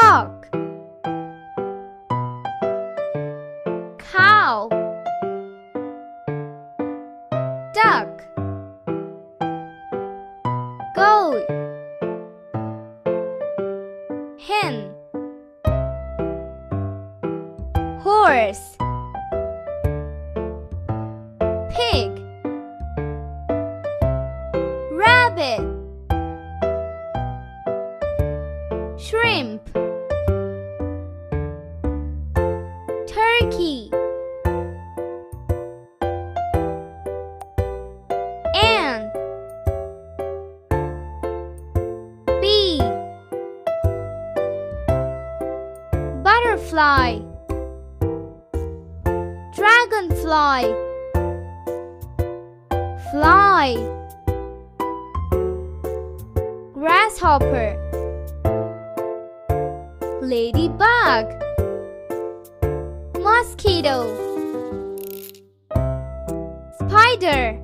Cock, cow, duck, goat, hen, horse, pig, rabbit, shrimp, turkey, ant, bee, butterfly, dragonfly, fly, grasshopper, ladybug, mosquito, spider,